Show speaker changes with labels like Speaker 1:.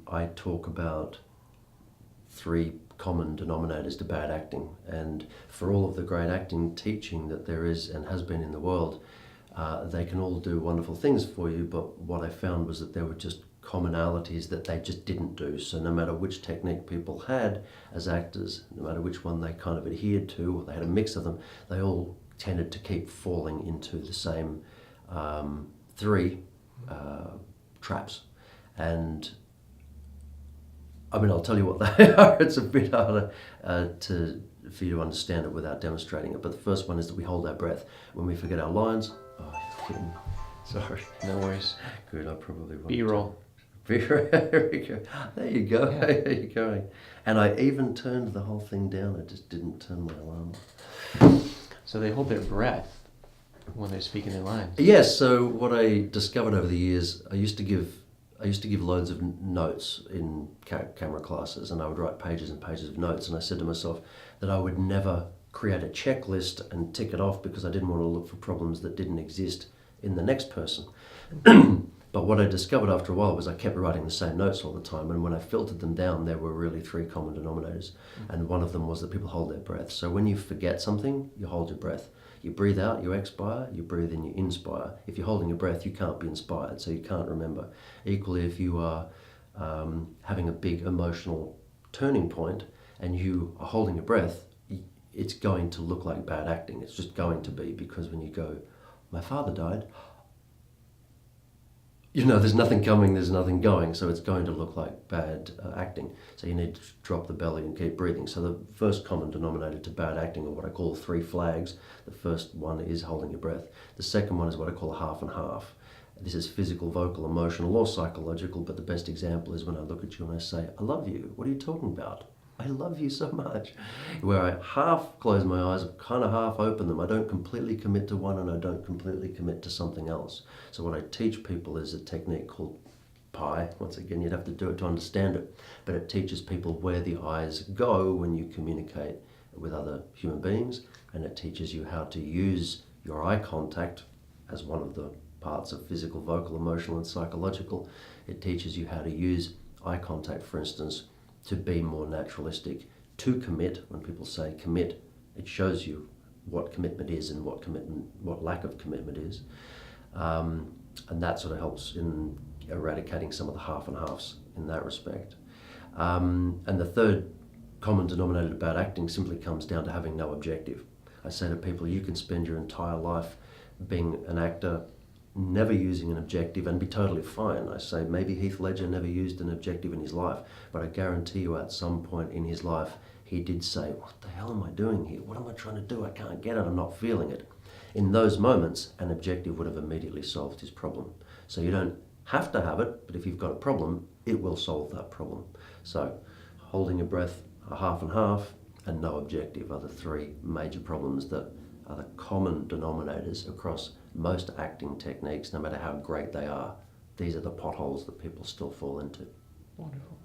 Speaker 1: I talk about three common denominators to bad acting. And for all of the great acting teaching that there is and has been in the world, they can all do wonderful things for you, but what I found was that there were just commonalities that they just didn't do. So no matter which technique people had as actors, no matter which one they kind of adhered to, or they had a mix of them, they all tended to keep falling into the same three traps. And I mean, I'll tell you what they are. It's a bit harder for you to understand it without demonstrating it. But the first one is that we hold our breath. When we forget our lines, sorry.
Speaker 2: No worries.
Speaker 1: Good, I probably won't.
Speaker 2: B-roll.
Speaker 1: There we go. There you go.
Speaker 2: Yeah.
Speaker 1: There you're going. And I even turned the whole thing down. I just didn't turn my alarm off.
Speaker 2: So they hold their breath when they're speaking their lines.
Speaker 1: Yes. So what I discovered over the years, I used to give loads of notes in camera classes, and I would write pages and pages of notes. And I said to myself that I would never create a checklist and tick it off because I didn't want to look for problems that didn't exist in the next person. But what I discovered after a while was I kept writing the same notes all the time, and when I filtered them down, there were really three common denominators. And one of them was that people hold their breath. So when you forget something, you hold your breath. You breathe out, you expire, you breathe in, you inspire. If you're holding your breath, you can't be inspired, so you can't remember. Equally, if you are having a big emotional turning point and you are holding your breath, it's going to look like bad acting. It's just going to be, because when you go, my father died, you know, there's nothing coming, there's nothing going, so it's going to look like bad acting. So you need to drop the belly and keep breathing. So the first common denominator to bad acting, or what I call three flags, the first one is holding your breath. The second one is what I call a half and half. This is physical, vocal, emotional, or psychological, but the best example is when I look at you and I say, I love you. What are you talking about? I love you so much. Where I half close my eyes, kind of half open them. I don't completely commit to one and I don't completely commit to something else. So what I teach people is a technique called PIE. Once again, you'd have to do it to understand it. But it teaches people where the eyes go when you communicate with other human beings. And it teaches you how to use your eye contact as one of the parts of physical, vocal, emotional, and psychological. It teaches you how to use eye contact, for instance, to be more naturalistic, to commit. When people say commit, it shows you what commitment is and what lack of commitment is. And that sort of helps in eradicating some of the half and halves in that respect. And the third common denominator to bad acting simply comes down to having no objective. I say to people, you can spend your entire life being an actor, never using an objective, and be totally fine. I say maybe Heath Ledger never used an objective in his life, but I guarantee you at some point in his life he did say, what the hell am I doing here? What am I trying to do? I can't get it, I'm not feeling it. In those moments, an objective would have immediately solved his problem. So you don't have to have it, but if you've got a problem, it will solve that problem. So holding your breath, a half and half, and no objective are the three major problems that are the common denominators across most acting techniques, no matter how great they are. These are the potholes that people still fall into.
Speaker 2: Wonderful.